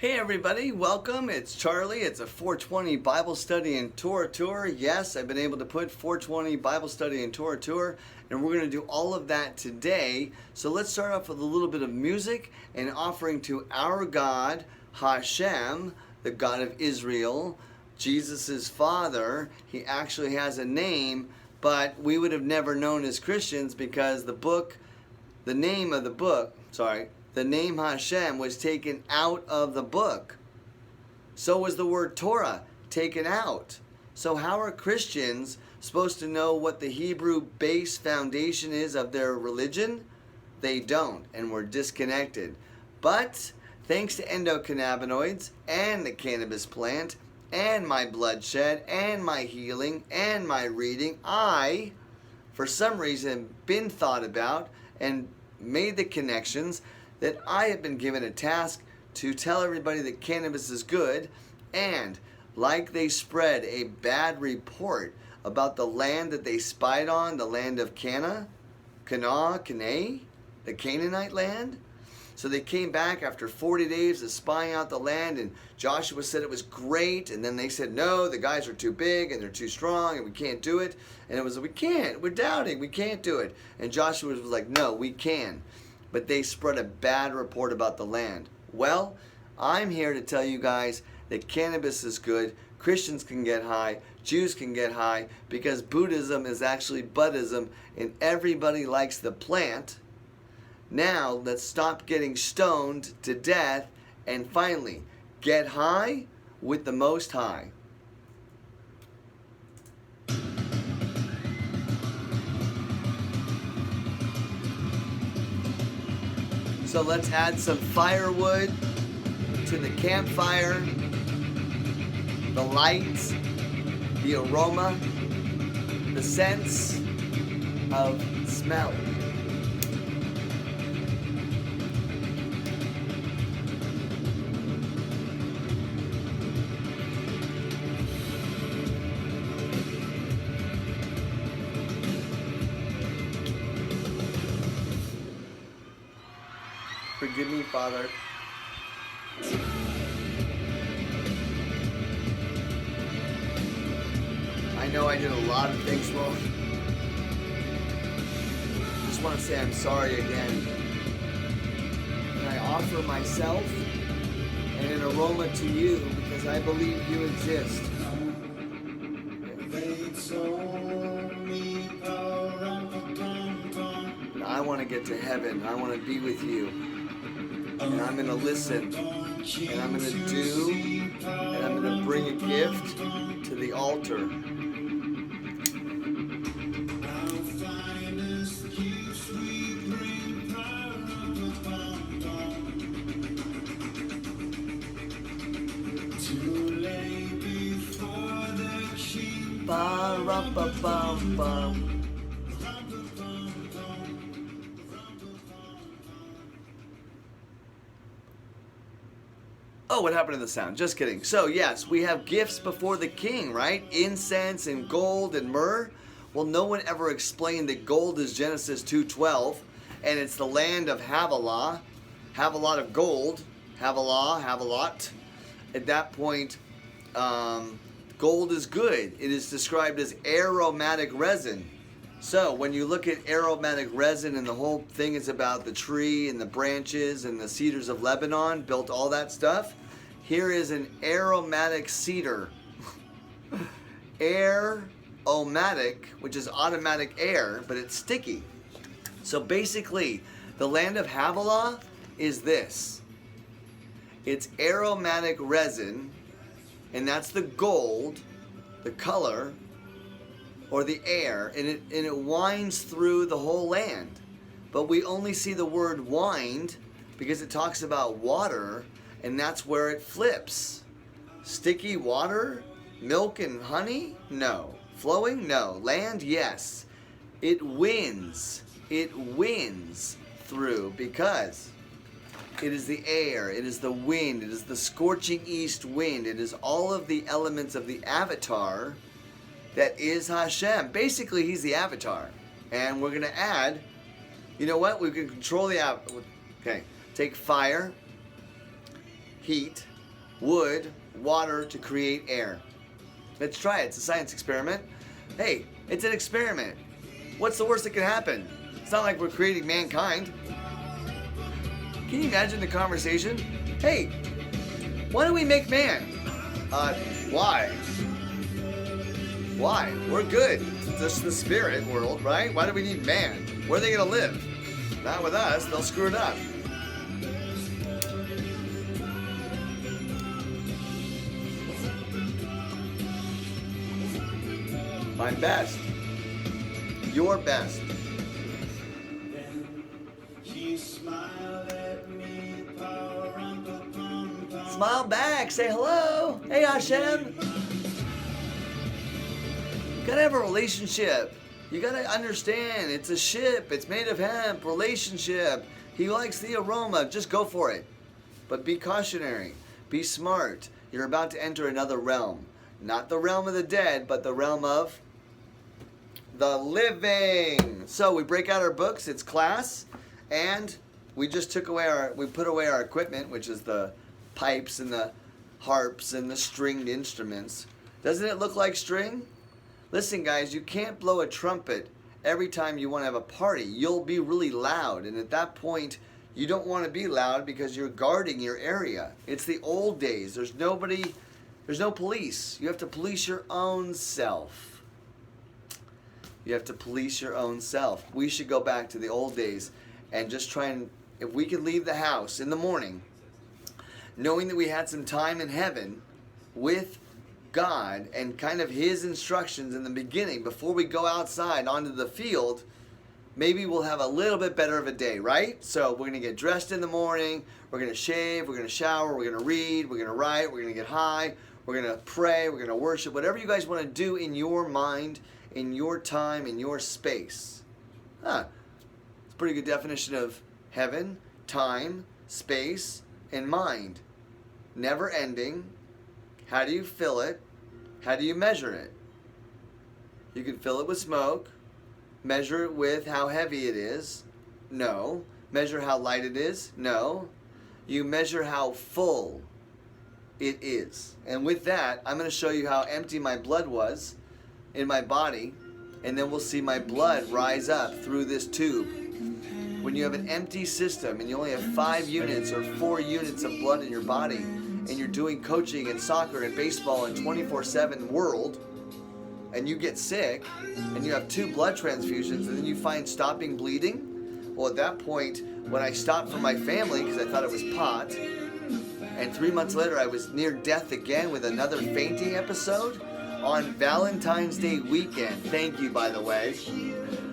Hey everybody, welcome. It's Charlie. It's a 420 Bible study and Torah tour. Yes, I've been able to put 420 Bible study and Torah tour, and we're going to do all of that today. So let's start off with a little bit of music and offering to our God, Hashem, the God of Israel, Jesus' father. He actually has a name, but we would have never known as Christians because the name Hashem was taken out of the book. So was the word Torah taken out. So how are Christians supposed to know what the Hebrew base foundation is of their religion? They don't, and we're disconnected. But thanks to endocannabinoids and the cannabis plant and my bloodshed and my healing and my reading, I, for some reason, been thought about and made the connections that I have been given a task to tell everybody that cannabis is good, and like they spread a bad report about the land that they spied on, the land of Cana, the Canaanite land. So they came back after 40 days of spying out the land, and Joshua said it was great, and then they said, no, the guys are too big, and they're too strong, and we can't do it. And it was, we can't, we're doubting, we can't do it. And Joshua was like, no, we can. But they spread a bad report about the land. Well, I'm here to tell you guys that cannabis is good, Christians can get high, Jews can get high, because Buddhism is actually Buddhism, and everybody likes the plant. Now, let's stop getting stoned to death, and finally, get high with the Most High. So let's add some firewood to the campfire, the lights, the aroma, the sense of smell. Forgive me, Father. I know I did a lot of things wrong. I just want to say I'm sorry again. And I offer myself and an aroma to you because I believe you exist. And I want to get to heaven. I want to be with you. And I'm going to listen, and I'm going to do, and I'm going to bring a gift to the altar. Ba-rum-ba-bum-bum. Oh, what happened to the sound? Just kidding. So, yes, we have gifts before the king, right? Incense and gold and myrrh. Well, no one ever explained that gold is Genesis 2:12, and it's the land of Havilah. Have a lot of gold. Havilah, have a lot. At that point, gold is good. It is described as aromatic resin. So, when you look at aromatic resin and the whole thing is about the tree and the branches and the cedars of Lebanon, built all that stuff, here is an aromatic cedar. Aromatic, which is automatic air, but it's sticky. So basically, the land of Havilah is this. It's aromatic resin, and that's the gold, the color, or the air, and it winds through the whole land. But we only see the word wind because it talks about water, and that's where it flips. Sticky water? Milk and honey? No. Flowing? No. Land? Yes. It wins. It wins through because it is the air, it is the wind, it is the scorching east wind, it is all of the elements of the avatar that is Hashem. Basically, he's the avatar. And we're going to add, you know what? We can control the avatar. Okay. Take fire, heat, wood, water to create air. Let's try it. It's a science experiment. Hey, it's an experiment. What's the worst that can happen? It's not like we're creating mankind. Can you imagine the conversation? Hey, why don't we make man? Why? Why? We're good. It's just the spirit world, right? Why do we need man? Where are they going to live? Not with us. They'll screw it up. My best. Your best. Smile back. Say hello. Hey, Hashem. You gotta have a relationship. You gotta understand. It's a ship. It's made of hemp. Relationship. He likes the aroma. Just go for it. But be cautionary. Be smart. You're about to enter another realm. Not the realm of the dead, but the realm of the living. So we break out our books. It's class, and we just put away our equipment, which is the pipes and the harps and the stringed instruments. Doesn't it look like string? Listen, guys, you can't blow a trumpet every time you want to have a party. You'll be really loud, and at that point, you don't want to be loud because you're guarding your area. It's the old days. There's no police. You have to police your own self. You have to police your own self. We should go back to the old days and just try and, if we could leave the house in the morning, knowing that we had some time in heaven with God and kind of His instructions in the beginning before we go outside onto the field, maybe we'll have a little bit better of a day, right? So we're going to get dressed in the morning, we're going to shave, we're going to shower, we're going to read, we're going to write, we're going to get high, we're going to pray, we're going to worship, whatever you guys want to do in your mind, in your time, in your space. It's a pretty good definition of heaven, time, space, and mind. Never ending. How do you fill it? How do you measure it? You can fill it with smoke. Measure it with how heavy it is. No. Measure how light it is. No. You measure how full it is. And with that, I'm going to show you how empty my blood was in my body, and then we'll see my blood rise up through this tube. When you have an empty system and you only have 5 units or 4 units of blood in your body, and you're doing coaching and soccer and baseball and 24/7 world, and you get sick and you have 2 blood transfusions and then you find stopping bleeding, well, at that point, when I stopped for my family because I thought it was pot, and 3 months later I was near death again with another fainting episode on Valentine's Day weekend. Thank you, by the way.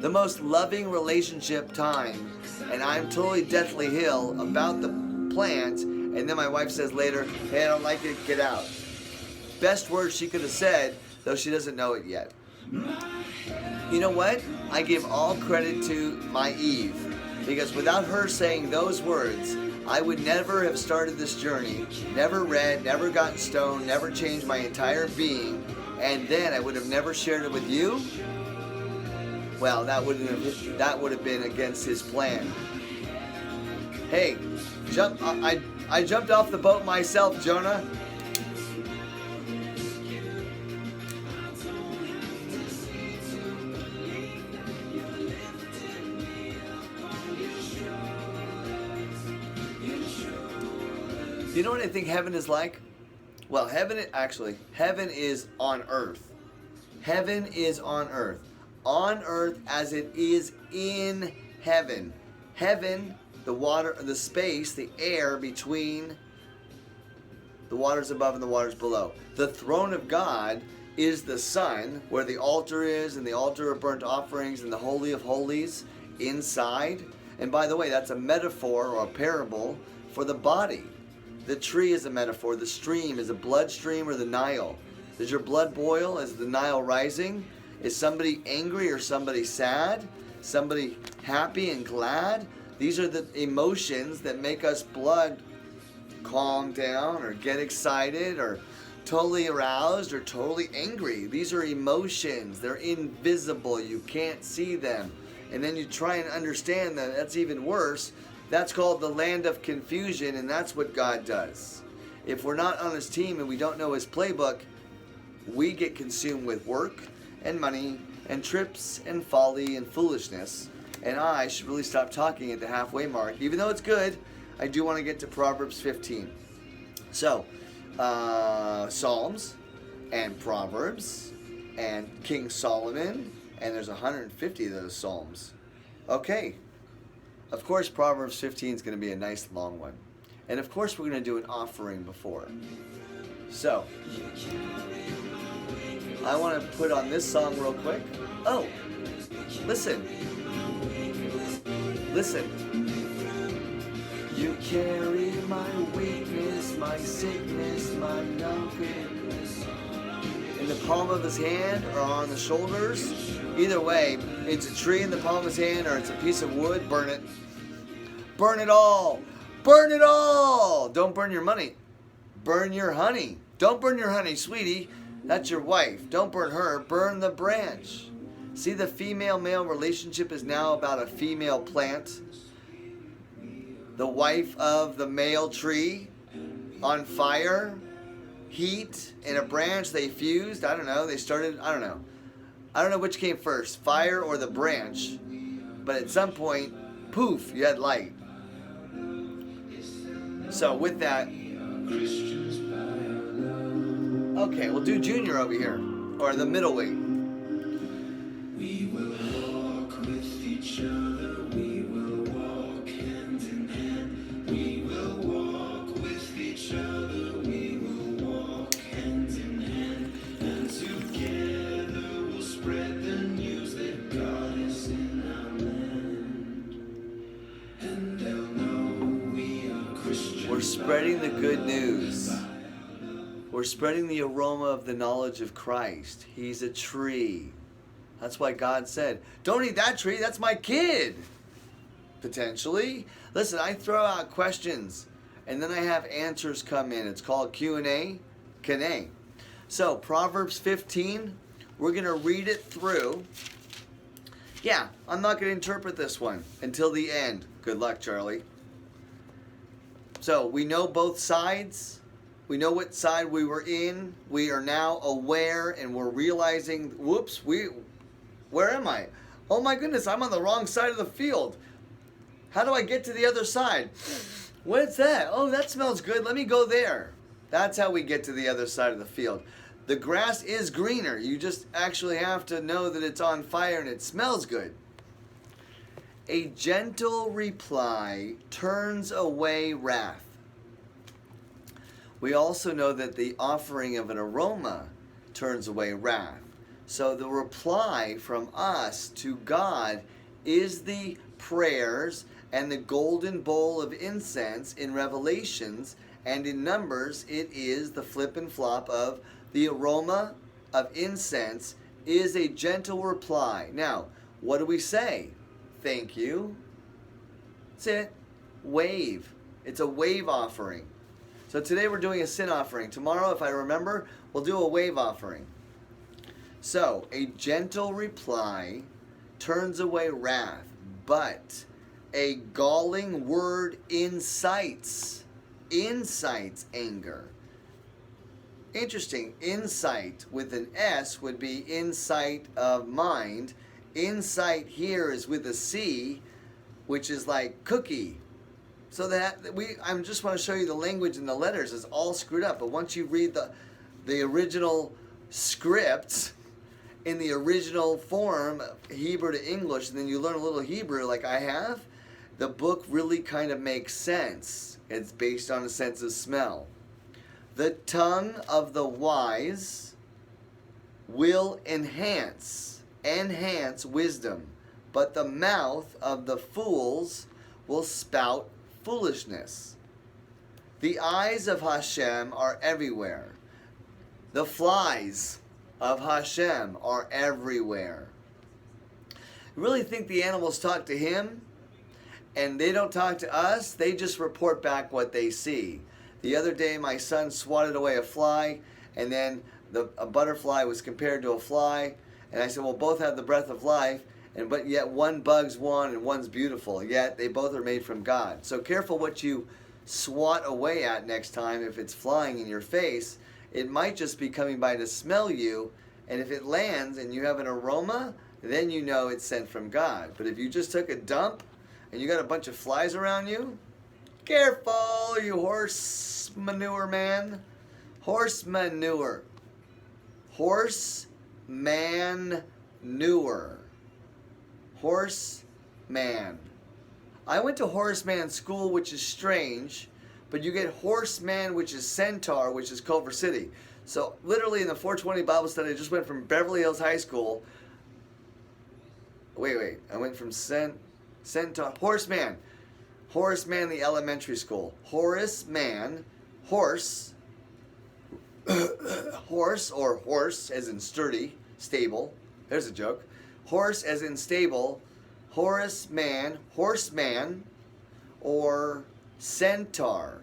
The most loving relationship time, and I'm totally deathly ill about the plant, and then my wife says later, hey, I don't like it, get out. Best words she could have said, though she doesn't know it yet. You know what? I give all credit to my Eve, because without her saying those words, I would never have started this journey, never read, never gotten stoned, never changed my entire being, and then I would have never shared it with you. Well, that would have been against His plan. Hey, I jumped off the boat myself, Jonah. You know what I think heaven is like? Well, heaven is on earth. Heaven is on earth. On earth as it is in heaven. Heaven, the water, the space, the air between the waters above and the waters below. The throne of God is the sun, where the altar is, and the altar of burnt offerings, and the Holy of Holies inside. And by the way, that's a metaphor or a parable for the body. The tree is a metaphor. The stream is a bloodstream or the Nile. Does your blood boil? Is the Nile rising? Is somebody angry or somebody sad? Somebody happy and glad? These are the emotions that make us blood calm down or get excited or totally aroused or totally angry. These are emotions. They're invisible. You can't see them. And then you try and understand them. That's even worse. That's called the land of confusion, and that's what God does. if we're not on his team and we don't know his playbook, we get consumed with work and money and trips and folly and foolishness. And I should really stop talking at the halfway mark. Even though it's good, I do want to get to Proverbs 15. So, Psalms and Proverbs and King Solomon, and there's 150 of those Psalms. Okay. Of course, Proverbs 15 is going to be a nice long one. And of course, we're going to do an offering before. So, I want to put on this song real quick. Oh, listen. Listen. You carry my weakness, my sickness, my nakedness. In the palm of his hand or on the shoulders. Either way, it's a tree in the palm of his hand or it's a piece of wood, burn it. Burn it all. Burn it all. Don't burn your money. Burn your honey. Don't burn your honey, sweetie. That's your wife. Don't burn her. Burn the branch. See, the female-male relationship is now about a female plant. The wife of the male tree on fire, heat, in a branch they fused. I don't know. They started, I don't know. I don't know which came first, fire or the branch. But at some point, poof, you had light. So with that, okay, we'll do Junior over here, or the middleweight. We will walk with each other, we will walk hand in hand. We will walk with each other, we will walk hand in hand. And together we'll spread the news that God is in our land. And they'll know we are Christians. We're spreading the good news. We're spreading the aroma of the knowledge of Christ. He's a tree. That's why God said, don't eat that tree, that's my kid. Potentially. Listen, I throw out questions and then I have answers come in. It's called QnA. QnA. So, Proverbs 15, we're going to read it through. Yeah, I'm not going to interpret this one until the end. Good luck, Charlie. So, we know both sides. We know what side we were in. We are now aware and we're realizing, whoops, where am I? Oh my goodness, I'm on the wrong side of the field. How do I get to the other side? What's that? Oh, that smells good. Let me go there. That's how we get to the other side of the field. The grass is greener. You just actually have to know that it's on fire and it smells good. A gentle reply turns away wrath. We also know that the offering of an aroma turns away wrath. So the reply from us to God is the prayers and the golden bowl of incense in Revelations, and in Numbers it is the flip and flop of the aroma of incense is a gentle reply. Now, what do we say? Thank you. That's it. Wave. It's a wave offering. So today we're doing a sin offering. Tomorrow, if I remember, we'll do a wave offering. So, a gentle reply turns away wrath, but a galling word incites anger. Interesting. Insight with an S would be insight of mind. Insight here is with a C, which is like cookie. So I just want to show you the language and the letters is all screwed up. But once you read the original scripts in the original form, Hebrew to English, and then you learn a little Hebrew like I have, the book really kind of makes sense. It's based on a sense of smell. The tongue of the wise will enhance wisdom, but the mouth of the fools will spout foolishness. The eyes of Hashem are everywhere. The flies of Hashem are everywhere. You really think the animals talk to him and they don't talk to us? They just report back what they see. The other day my son swatted away a fly, and then a butterfly was compared to a fly, and I said, well, both have the breath of life, but yet one bugs one and one's beautiful, yet they both are made from God. So careful what you swat away at next time if it's flying in your face. It might just be coming by to smell you, and if it lands and you have an aroma, then you know it's sent from God. But if you just took a dump and you got a bunch of flies around you, careful, you horse manure man. Horse manure. Horse man-nure. Horse man. I went to horseman school, which is strange, but you get horseman, which is centaur, which is Culver City. So literally in the 420 Bible study, I just went from Beverly Hills High School. Wait. I went from centaur, horseman, the elementary school. Horace man, horse, horse or horse as in sturdy, stable. There's a joke. Horse as in stable. Horseman, or centaur.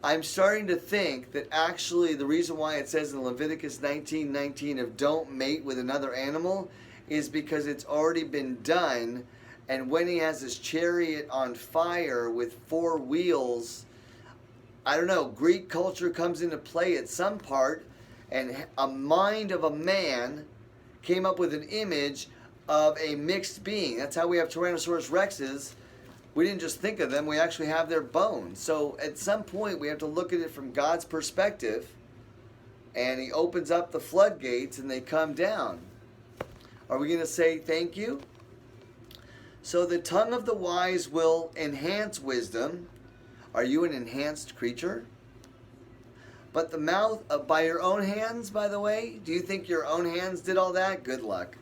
I'm starting to think that actually the reason why it says in Leviticus 19:19 of don't mate with another animal is because it's already been done, and when he has his chariot on fire with 4 wheels, I don't know, Greek culture comes into play at some part, and a mind of a man came up with an image of a mixed being. That's how we have Tyrannosaurus Rexes. We didn't just think of them, we actually have their bones. So at some point we have to look at it from God's perspective, and he opens up the floodgates and they come down. Are we going to say thank you? So the tongue of the wise will enhance wisdom. Are you an enhanced creature? But the mouth, by your own hands, by the way, do you think your own hands did all that? Good luck.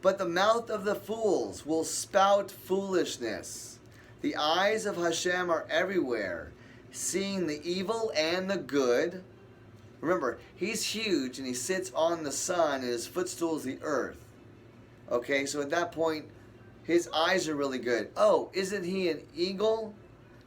But the mouth of the fools will spout foolishness. The eyes of Hashem are everywhere, seeing the evil and the good. Remember, he's huge and he sits on the sun and his footstool is the earth. Okay, so at that point, his eyes are really good. Oh, isn't he an eagle?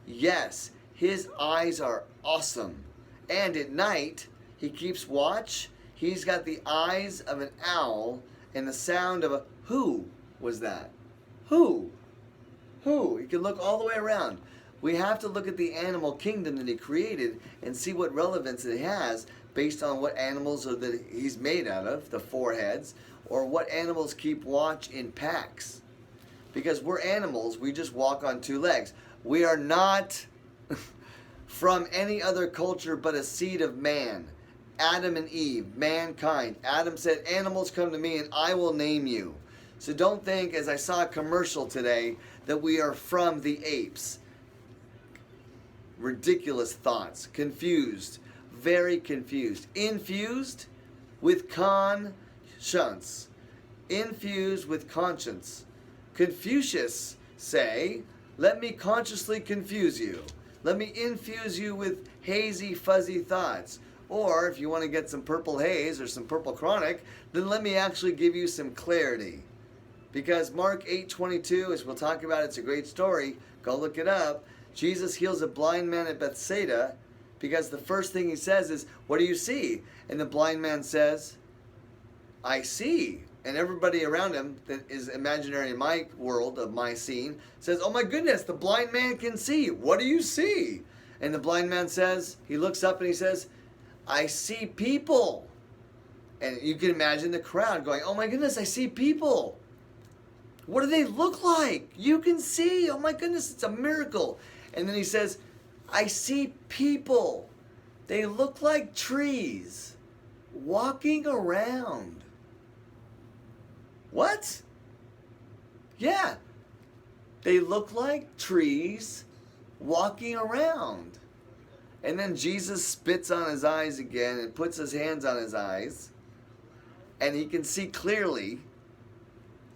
Yes, his eyes are awesome. And at night, he keeps watch. He's got the eyes of an owl and the sound of a, who was that? Who? He can look all the way around. We have to look at the animal kingdom that he created and see what relevance it has based on what animals are that he's made out of, the 4 heads, or what animals keep watch in packs. Because we're animals, we just walk on 2 legs. We are not from any other culture but a seed of man. Adam and Eve, mankind. Adam said, animals come to me and I will name you. So don't think, as I saw a commercial today, that we are from the apes. Ridiculous thoughts. Confused. Very confused. Infused with conscience. Infused with conscience. Confucius say, let me consciously confuse you. Let me infuse you with hazy, fuzzy thoughts. Or if you want to get some purple haze or some purple chronic, then let me actually give you some clarity. Because Mark 8:22, as we'll talk about, it's a great story. Go look it up. Jesus heals a blind man at Bethsaida because the first thing he says is, what do you see? And the blind man says, I see. And everybody around him that is imaginary in my world of my scene says, oh my goodness, the blind man can see. What do you see? And the blind man says, he looks up and he says, I see people. And you can imagine the crowd going, oh my goodness, I see people. What do they look like? You can see. Oh my goodness, it's a miracle. And then he says, I see people. They look like trees walking around. What? Yeah. They look like trees walking around. And then Jesus spits on his eyes again and puts his hands on his eyes. And he can see clearly.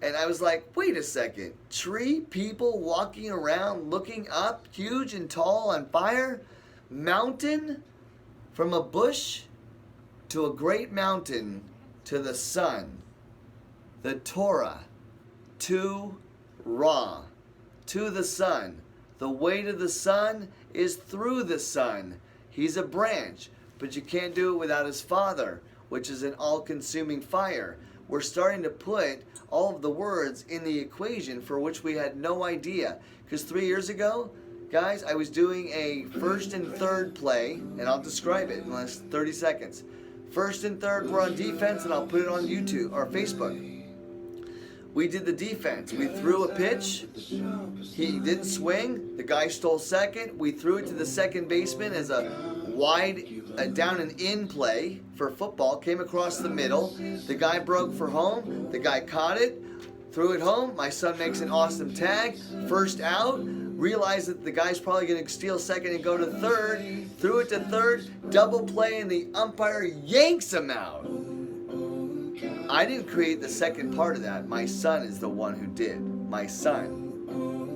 And I was like, wait a second. Tree people walking around, looking up, huge and tall, on fire? Mountain? From a bush to a great mountain to the sun. The Torah to Ra, to the sun. The way to the sun is through the sun. He's a branch, but you can't do it without his Father, which is an all-consuming fire. We're starting to put all of the words in the equation for which we had no idea. Because 3 years ago, Guys, I was doing a first and third play, and I'll describe it in the last 30 seconds. First and third were on defense, and I'll put it on YouTube or Facebook. We did the defense. We threw a pitch. He didn't swing. The guy stole second. We threw it to the second baseman as a wide down and in play for football. Came across the middle. The guy broke for home. The guy caught it. Threw it home. My son makes an awesome tag. First out. Realized that the guy's probably going to steal second and go to third. Threw it to third. Double play, and the umpire yanks him out. I didn't create the second part of that. My son is the one who did. My son.